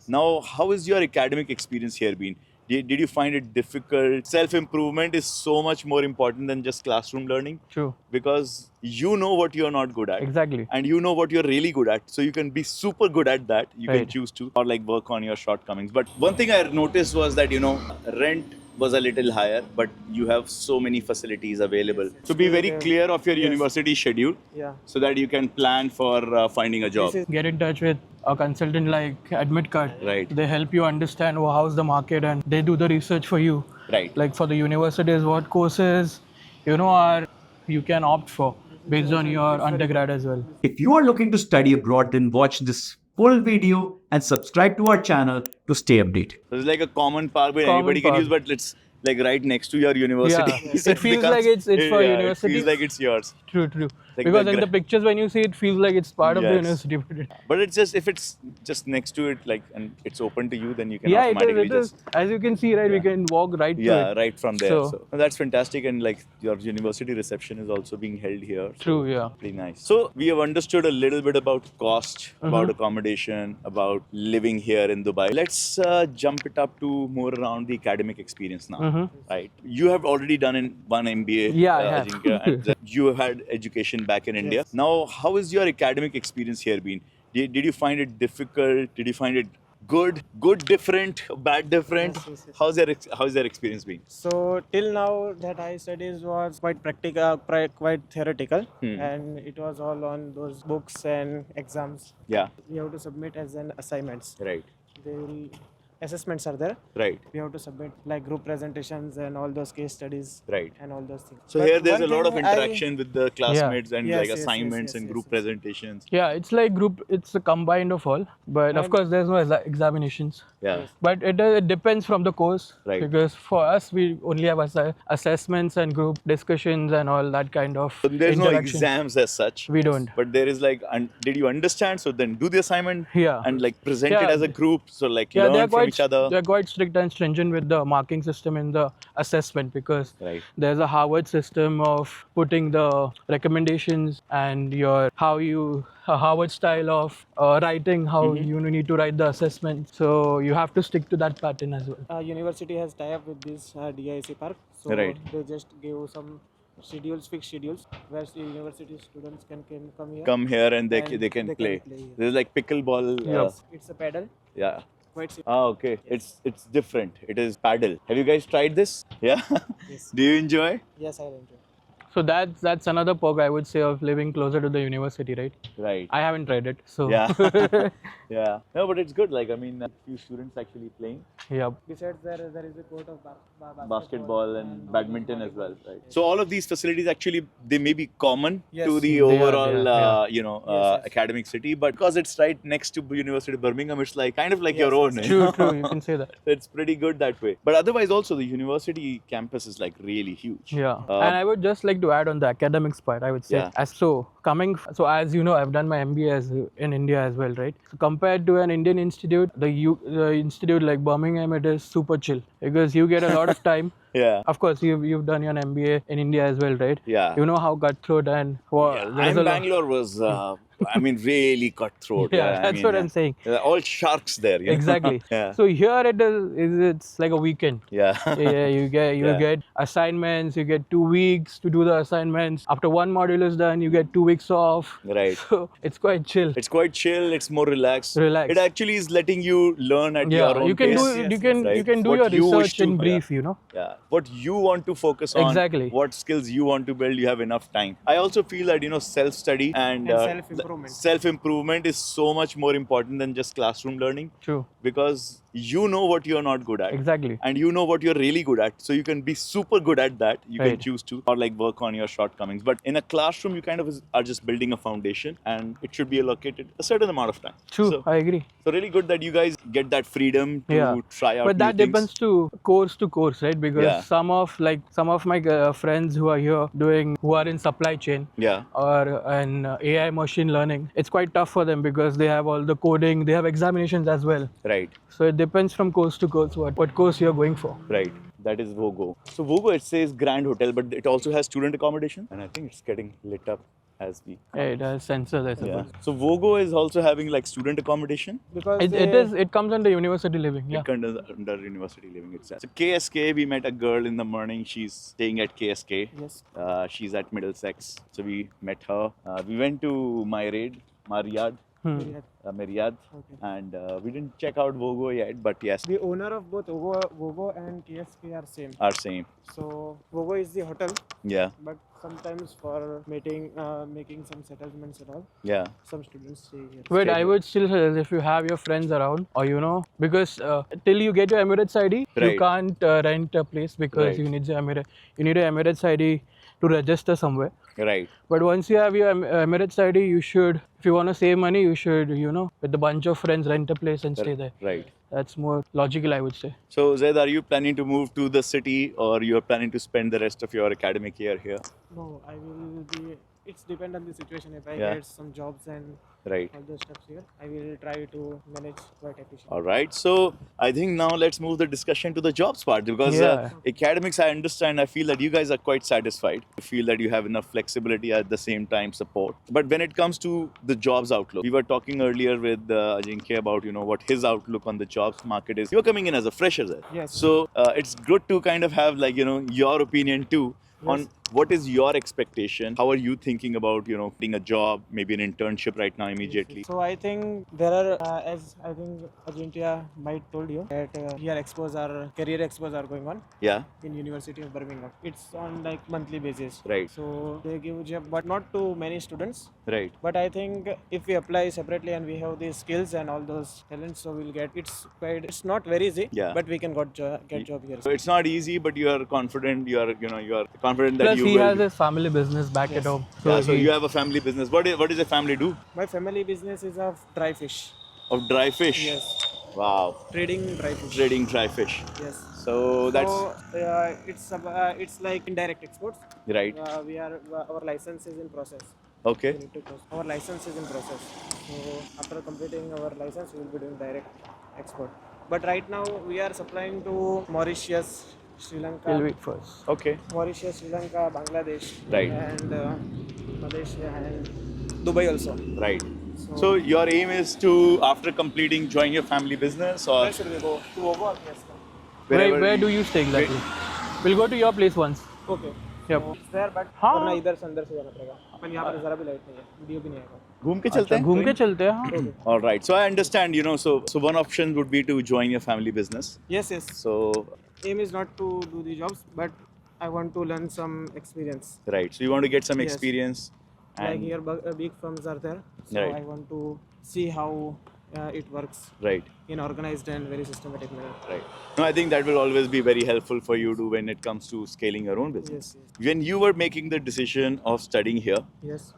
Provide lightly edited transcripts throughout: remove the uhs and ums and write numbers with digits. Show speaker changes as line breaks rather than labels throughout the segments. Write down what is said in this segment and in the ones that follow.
Now, how is your academic experience here been? Did you find it difficult? Self-improvement is so much more important than just classroom learning.
True.
Because you know what you're not good at.
Exactly.
And you know what you're really good at. So you can be super good at that. You can
Right.
choose to or like work on your shortcomings. But one thing I noticed was that, rent was a little higher, but you have so many facilities available. So be very clear of your university schedule so that you can plan for finding a job.
Get in touch with a consultant like AdmitCard.
Right.
They help you understand how's the market and they do the research for you.
Right.
Like for the universities, what courses, are you can opt for based on your undergrad as well.
If you are looking to study abroad, then watch this full video and subscribe to our channel to stay updated.
So it's like a common park where
Common
anybody can
park.
use, but it's like right next to your university.
Yeah.
So
It feels like it's for university.
It feels like it's yours.
True.
Like
Because
the
in the pictures when you see it feels like it's part of the
Yes.
university.
But it's just if it's just next to it, like, and it's open to you, then you can
Yeah, it
automatically
is. As you can see, right, we can walk right to
yeah,
it.
right from there.
So-
So that's fantastic, and like your university reception is also being held here. So
True, yeah.
pretty nice. So we have understood a little bit about cost, about accommodation, about living here in Dubai. Let's jump it up to more around the academic experience now. Right? You have already done one MBA.
Yeah, I have.
Ajinkya, and then you had education back in India. Now, how is your academic experience here been? Did you find it difficult? Did you find it good, different, bad, different?
Yes.
How's your experience been?
So till now that I studies was quite practical, quite theoretical, and it was all on those books and exams.
Yeah.
We have to submit as an assignments.
Right.
They will assessments are there.
Right.
We have to submit like group presentations and all those case studies.
Right.
And all those things.
So
But
here there's a
one
lot of
thing I-
interaction with the classmates and
Yes,
like
yes,
assignments
yes,
and
yes,
group
yes.
presentations.
Yeah, it's like group, it's a combined of all. But of
And-
course, there's no examinations.
Yeah.
But it depends from the course.
Right.
Because for us, we only have assessments and group discussions and all that kind of
So there's no
interaction.
exams as such.
We don't.
But there is like, did you understand? So then do the assignment
Yeah.
and like present
Yeah.
it as a group. So like
Yeah,
learn from each other.
they're quite strict and stringent with the marking system in the assessment because
Right.
there's a Harvard system of putting the recommendations and a Harvard style of writing, how you need to write the assessment. So you have to stick to that pattern as well.
University has tie-up with this DISC park. So
Right.
they just give some fixed schedules, where university students can come here.
Come here and they
And
can
they
play.
can play, yeah.
There's like pickleball.
It's a paddle.
Yeah.
Quite simple.
Ah, okay. It's different. It is paddle. Have you guys tried this? Yeah.
Yes.
Do you enjoy?
Yes, I enjoy.
So that's another perk I would say of living closer to the university, right?
Right.
I haven't tried it, so
Yeah. Yeah. No, but it's good. Like, I mean, a few students actually playing
yeah.
Besides, there is a court of
basketball and badminton as well, right? So all of these facilities actually they may be common
Yes.
to the
They are,
overall,
yeah.
Yes.
academic city, but because it's right next to University of Birmingham, it's like kind of like your own. you
True,
know?
true. You can say that.
So it's pretty good that way. But otherwise, also the university campus is like really huge.
Yeah, and I would just like to add on the academics part. I would say,
Yeah.
as you know, I've done my MBA in India as well, right? So compared to an Indian institute, the institute like Birmingham, it is super chill because you get a lot of time.
Yeah.
Of course, you've done your MBA in India as well, right?
Yeah.
You know how cutthroat and
Bangalore was, I mean, really cutthroat.
Yeah, that's what I'm saying.
All sharks there. You know?
Exactly.
Yeah.
So here it's like a weekend.
Yeah.
Yeah, you get assignments. You get 2 weeks to do the assignments. After one module is done, you get 2 weeks off.
Right.
So it's quite chill.
It's quite chill. It's more relaxed.
Relaxed.
It actually is letting you learn at
Yeah,
your own
you can
pace.
do you can do
What
your
you wish
research
to,
in brief.
Yeah.
Yeah.
What you want to focus on.
Exactly.
What skills you want to build. You have enough time. I also feel that self-study and
self-improvement.
Self-improvement is so much more important than just classroom learning.
True.
Because you know what you're not good at.
Exactly.
And you know what you're really good at. So you can be super good at that. You can
Right.
choose to or like work on your shortcomings. But in a classroom, you kind of are just building a foundation and it should be allocated a certain amount of time.
True.
So,
I agree.
so really good that you guys get that freedom to
Yeah.
try out
But that
new things.
depends to course, right? Because
Yeah.
some of my friends who are here who are in supply chain
Yeah.
or in AI machine learning, it's quite tough for them because they have all the coding, they have examinations as well.
Right.
So it depends from course to course what course you're going for.
Right. That is Vogo. So Vogo, it says Grand Hotel, but it also has student accommodation. And I think it's getting lit up. as we.
It has sensors, I
Yeah.
suppose.
So Vogo is also having like student accommodation.
because
It comes under university living. Yeah.
It comes under university living itself. So KSK, we met a girl in the morning. She's staying at KSK.
Yes.
She's at Middlesex. So we met her. We went to Marriott. Myriad,
Okay.
and we didn't check out Vogo yet, but yes,
The owner of both Vogo and KSK are same.
are same.
So Vogo is the hotel,
Yeah,
but sometimes for making some settlements and all,
yeah,
some students stay here.
But I
Stable.
would still suggest if you have your friends around, or because till you get your Emirates ID,
Right.
you can't rent a place because
Right.
you need you need an Emirates ID to register somewhere.
right.
But once you have your Emirates ID, you should, if you want to save money, you should, with a bunch of friends, rent a place and stay there.
Right.
That's more logical, I would say.
So Zaid, are you planning to move to the city, or you're planning to spend the rest of your academic year here?
No, I will be. It's depend on the situation. If I
Yeah.
get some jobs and
Right.
all those stuff here, I will try to manage quite efficiently.
All right. So I think now let's move the discussion to the jobs part, because
Yeah.
academics, I understand. I feel that you guys are quite satisfied. You feel that you have enough flexibility, at the same time support. But when it comes to the jobs outlook, we were talking earlier with Ajinkya about what his outlook on the jobs market is. You're coming in as a fresher there.
Yes.
So it's good to kind of have your opinion too on what is your expectation. How are you thinking about getting a job, maybe an internship right now immediately?
So I think there are, as I think Ajinkya might told you, that here career expos are going on
Yeah.
in University of Birmingham. It's on like monthly basis.
Right.
So they give job, but not to many students.
Right.
But I think if we apply separately and we have the skills and all those talents, so we'll get. It's not very easy.
Yeah.
But we can get job here.
So it's not easy, but you are confident. You are confident that
Plus,
you
he
will.
has his family business back at home.
So you have a family business. What does a family do?
My family business is of dry fish.
Of dry fish.
Yes.
Wow.
Trading dry fish.
Trading dry fish.
Yes.
So that's
So it's like indirect exports.
right.
Our license is in process.
Okay.
We need to our license is in process. So after completing our license, we will be doing direct export. But right now we are supplying to Mauritius, Sri Lanka,
We'll wait first.
Okay.
Mauritius, Sri Lanka, Bangladesh,
Right.
and Malaysia and Dubai also.
Right. So your aim is to, after completing, join your family business, or
Where should we go? To Ogo or Fiesta?
wherever
Where do you stay exactly? We'll go to your place once.
Okay.
Yep.
So it's there, but
हाँ।
वरना इधर से अंदर से जाना पड़ेगा. अपन यहाँ पर जरा भी लाइट नहीं है, वीडियो भी नहीं आएगा.
घूम के चलते हैं?
घूम के चलते हैं हाँ.
All right. So I understand. So one option would be to join your family business.
Yes, yes.
So
Aim is not to do the jobs, but I want to learn some experience.
right. So you want to get some
Yes.
experience.
Like
And
here, big firms are there, so
Right.
I want to see how it works
right.
in organized and very systematic manner.
Right. No, I think that will always be very helpful for you to when it comes to scaling your own business.
Yes,
When you were making the decision of studying here,
yes.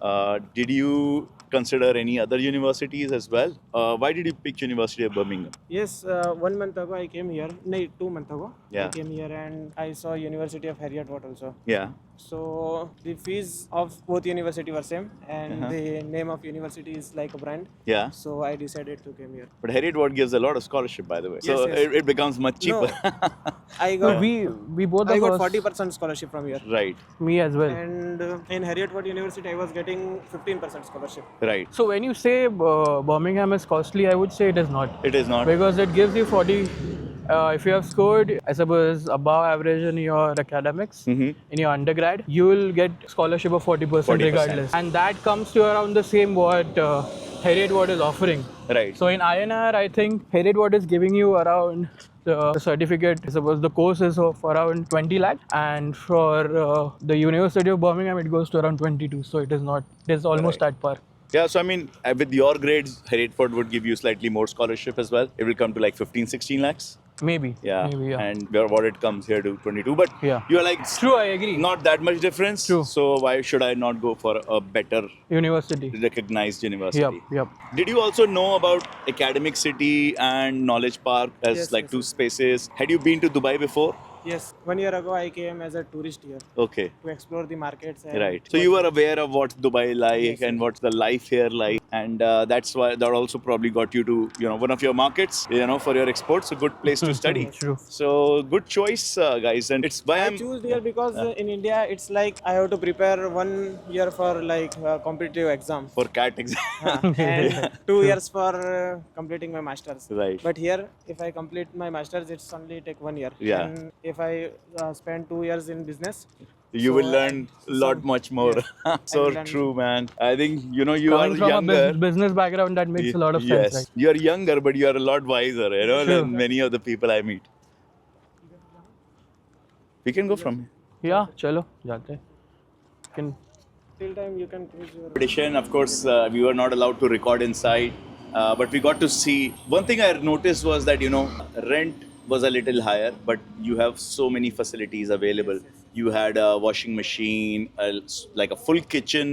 did you consider any other universities as well? Why did you pick University of Birmingham?
Yes, 1 month ago I came here. No, 2 months ago.
Yeah.
I came here and I saw University of Heriot-Watt also.
Yeah.
So the fees of both university were same, and
Uh-huh.
the name of university is like a brand.
Yeah.
So I decided to come here.
But Heriot-Watt gives a lot of scholarship, by the way.
Yes,
So
yes.
It becomes much cheaper.
I
No,
got
we both
I
of
got
us,
40% scholarship from here.
Right.
me as well.
And in Heriot-Watt University, I was getting 15% scholarship.
Right.
So when you say Birmingham is costly, I would say it is not.
It is not.
Because it gives you 40. If you have scored, I suppose, above average in your academics, in your undergrad, you will get scholarship of 40%
40%.
regardless. And that comes to around the same what Heriot-Watt is offering.
Right.
So in INR, I think Heriot-Watt is giving you around the certificate, I suppose the course is of around 20 lakh, and for the University of Birmingham, it goes to around 22. So it is almost at par.
Yeah, so I mean, with your grades, Heriot-Watt would give you slightly more scholarship as well. It will come to like 15, 16 lakhs.
Maybe.
Yeah.
Maybe, yeah.
And what it comes here to 22. But
Yeah.
you're like,
True, I agree.
not that much difference.
True.
So why should I not go for a better
University.
recognized university?
Yep.
Did you also know about Academic City and Knowledge Park as
Yes,
like
yes,
two
yes.
spaces? Had you been to Dubai before?
Yes, 1 year ago I came as a tourist here
Okay.
to explore the markets. And
Right. So you were aware of what's Dubai like
Yes,
and
yes.
what's the life here like? and that's why that also probably got you to one of your markets for your exports. A good place to study.
True.
So good choice, guys, and it's why
I
I'm
choose here because in India it's like I have to prepare 1 year for like competitive exam.
for CAT exam.
And 2 years for completing my masters.
Right.
But here, if I complete my masters, it's only take 1 year.
Yeah.
And if I spend 2 years in business,
You
so
will learn a lot
some-
much more.
yes,
So
I will learn.
true, man. I think you
Coming
are
from
younger.
a business background, that makes a lot of
Yes,
sense, right?
you're younger, but you are a lot wiser,
True.
than many of the people I meet. We can go from here.
Yeah, chalo, jate hain. Can
till time you can choose your.
Competition, of course, we were not allowed to record inside, but we got to see. One thing I noticed was that rent was a little higher, but you have so many facilities available. You had a washing machine, like a full kitchen,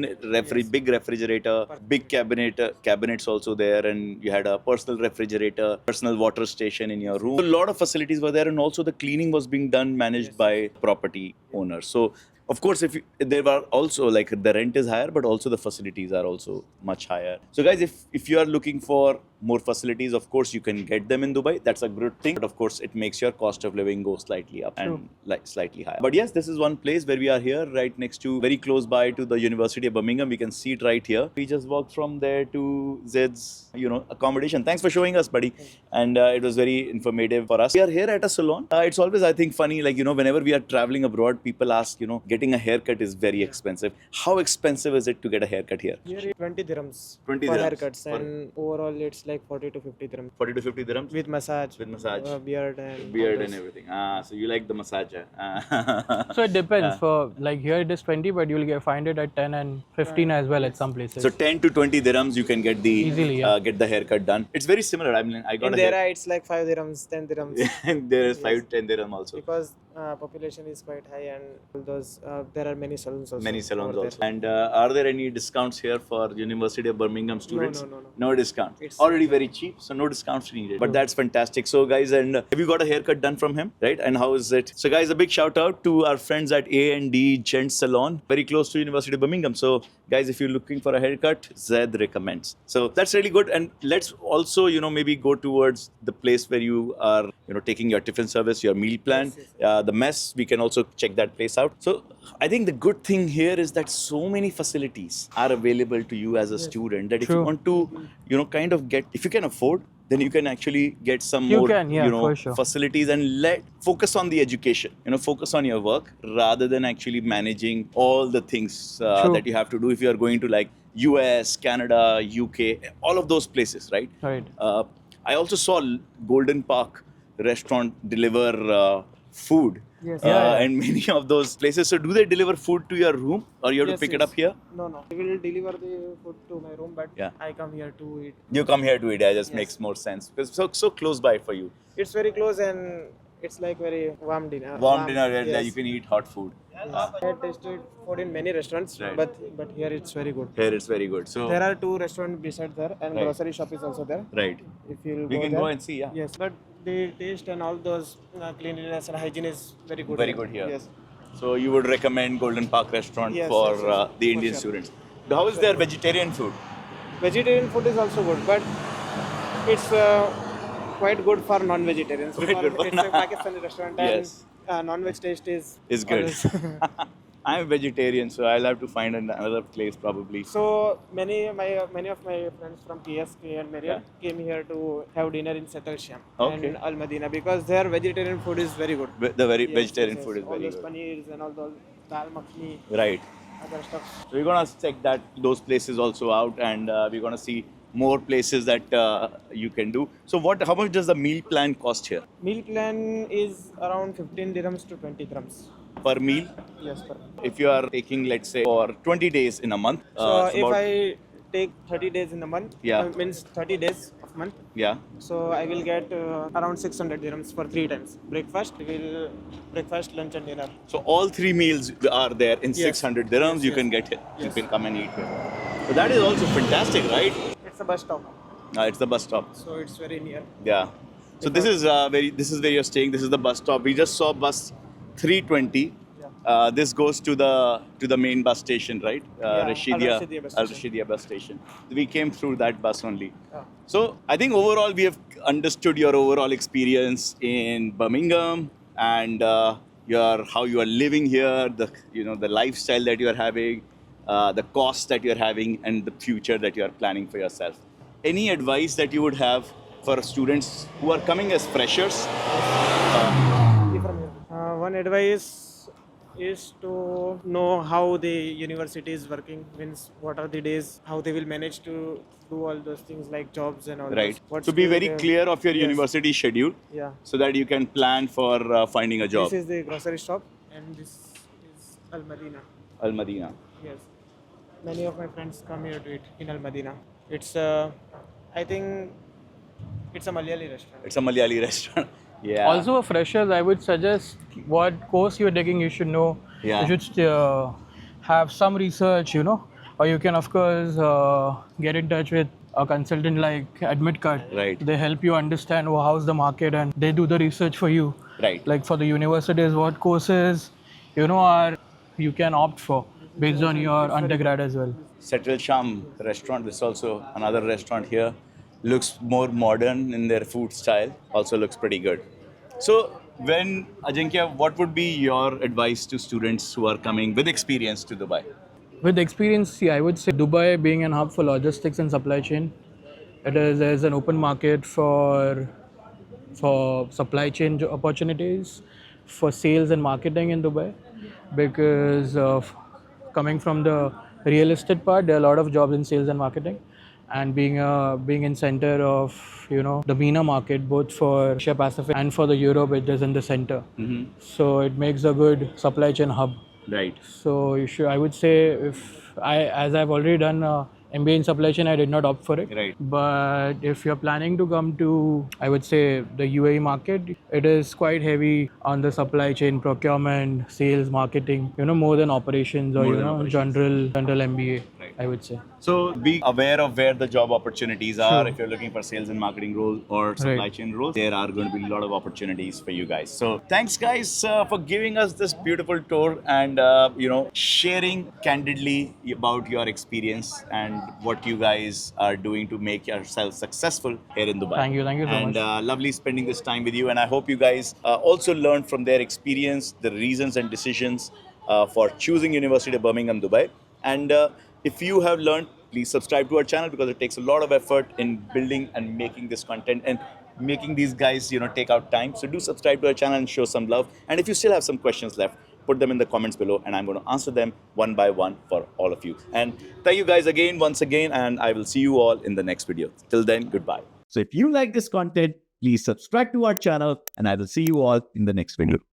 big refrigerator, big cabinets also there, and you had a personal refrigerator, personal water station in your room. A lot of facilities were there, and also the cleaning was being done, managed by property owners. So of course, there were also like the rent is higher, but also the facilities are also much higher. So guys, if you are looking for more facilities, of course you can get them in Dubai. That's a good thing. But of course, it makes your cost of living go slightly up and like slightly higher. But yes, this is one place where we are here, right next to, very close by to the University of Birmingham. We can see it right here. We just walked from there to Zed's, accommodation. Thanks for showing us, buddy. And it was very informative for us. We are here at a salon. It's always, I think, funny, like, whenever we are traveling abroad, people ask, getting a haircut is very expensive. How expensive is it to get a haircut here?
Here 20 dirhams
20
for
dirhams
haircuts, and overall it's like 40 to 50 dirhams
40 to 50 dirhams?
with massage, beard and
Beard
all
and
those.
everything. So you like the massage?
So it depends. For like here it is 20, but you'll find it at 10 and 15 as well at some places.
So 10 to 20 dirhams, you can get the
Easily, yeah.
get the haircut done. It's very similar. I mean, I got
In
a
Dera it's like 5 dirhams, 10 dirhams
and there is 5-10 dirham also.
because population is quite high, and all those there are many salons also.
Many salons
over
also.
there.
And are there any discounts here for University of Birmingham students?
no.
No discount.
It's-
Already very cheap, so no discounts needed. But that's fantastic. So guys, and have you got a haircut done from him, right? And how is it? So guys, a big shout out to our friends at A&D Gent Salon, very close to University of Birmingham. So guys, if you're looking for a haircut, Zed recommends. So that's really good. And let's also, maybe go towards the place where you are, taking your tiffin service, your meal plan, the mess. We can also check that place out. So I think the good thing here is that so many facilities are available to you as a student that if you
True.
want to, kind of get, if you can afford, then you can actually get some
You
more,
can, yeah, for sure.
facilities and focus on the education, focus on your work rather than actually managing all the things
True.
that you have to do if you are going to like US, Canada, UK, all of those places, right?
Right.
I also saw Golden Park restaurant deliver food.
Yes.
And many of those places. So do they deliver food to your room or you have
Yes,
to pick it
yes.
up here?
No. I will deliver the food to my room, but
Yeah.
I come here to eat.
You come here to eat, it just
Yes.
makes more sense because so close by for you.
It's very close, and it's like very warm dinner.
Warm dinner where
yes.
you can eat hot food.
I had tasted food in many restaurants,
Right.
but here it's very good.
Here it's very good. So
There are 2 restaurants beside there, and
Right.
grocery shop is also there.
right,
If you'll
we
go
can
there.
go and see. Yeah.
Yes, but the taste and all those cleanliness and hygiene is very good.
Very good here.
Yes.
So you would recommend Golden Park restaurant
Yes,
for
yes, yes.
the
For
Indian
sure.
students. How is their vegetarian food?
Vegetarian food is also good, but it's quite good for non-vegetarians.
Quite
because
good for
it's a Pakistani restaurant,
Yes.
and non-veg taste is
Is good.
always-
I'm a vegetarian, so I'll have to find another place probably.
So many of my friends from PSK and Marriott came here to have dinner in Setal Sham
Okay.
and Al Madina because their vegetarian food is very good.
The very
Yes,
vegetarian
yes,
food is
all
very
those
good.
paneers and all those dal makhni,
Right.
other stuff.
So we're gonna check those places also out, and we're gonna see more places that you can do. So how much does the meal plan cost here
Meal plan is around 15 dirhams to 20 dirhams.
per meal?
Yes, per.
If you are taking, let's say, for 20 days in a month,
So
it's
if
about-
I take 30 days in a month,
Yeah.
means 30 days of month.
yeah,
So I will get around 600 dirhams for 3 times. Breakfast, lunch and dinner.
so all 3 meals are there in
Yes.
600 dirhams.
Yes,
You
yes.
can get it. You
Yes.
can come and eat here. So that is also fantastic, right?
It's a bus stop,
It's the bus stop.
so it's very near.
Yeah. So this is where you're staying. This is the bus stop. We just saw bus 320. this goes to the main bus station, right? Rashidia,
Al-Rashidia bus
Al
station.
Rashidia bus station. We came through that bus only.
Yeah.
So I think overall we have understood your overall experience in Birmingham and your how you are living here, the lifestyle that you are having, the costs that you are having, and the future that you are planning for yourself. Any advice that you would have for students who are coming as freshers?
One advice is to know how the university is working, means what are the days, how they will manage to do all those things like jobs and all.
Right.
those. What
To be
skill
very
they-
clear of your
Yes.
university schedule,
Yeah.
so that you can plan for finding a job.
This is the grocery shop, and this is Al Madina.
Al Madina.
Yes. Many of my friends come here to eat in Al Madina. It's I think it's a Malayali restaurant.
It's a Malayali restaurant. Yeah.
Also, freshers, I would suggest what course you're taking, you should know.
Yeah.
You should have some research, or you can, of course, get in touch with a consultant like AdmitCut.
Right.
They help you understand how's the market and they do the research for you.
Right.
Like for the universities, what courses, you can opt for based on your undergrad as well.
Settle Sham restaurant. This is also another restaurant here. Looks more modern in their food style. Also looks pretty good. So, when Ajinkya, what would be your advice to students who are coming with experience to Dubai?
With experience, see, I would say Dubai being an hub for logistics and supply chain, there's an open market for supply chain opportunities, for sales and marketing in Dubai, because of coming from the real estate part, there are a lot of jobs in sales and marketing, and being in center of the MENA market, both for Asia Pacific and for the Europe, it is in the center. So it makes a good supply chain hub.
Right.
So I would say, as I've already done MBA in supply chain, I did not opt for it.
Right.
But if you're planning to come to, I would say, the UAE market, it is quite heavy on the supply chain, procurement, sales, marketing, more than operations or,
More than operations.
general MBA,
Right.
I would say.
So be aware of where the job opportunities are. If you're looking for sales and marketing roles or supply
Right.
chain roles, there are going to be a lot of opportunities for you guys. So thanks, guys, for giving us this beautiful tour and sharing candidly about your experience and what you guys are doing to make yourselves successful here in Dubai.
Thank you so
and,
much.
lovely spending this time with you. And I hope you guys also learned from their experience, the reasons and decisions for choosing University of Birmingham, Dubai. And if you have learned, please subscribe to our channel because it takes a lot of effort in building and making this content and making these guys, take out time. So do subscribe to our channel and show some love. And if you still have some questions left, put them in the comments below and I'm going to answer them one by one for all of you. And thank you guys once again, and I will see you all in the next video. Till then, goodbye.
So if you like this content, please subscribe to our channel and I will see you all in the next video.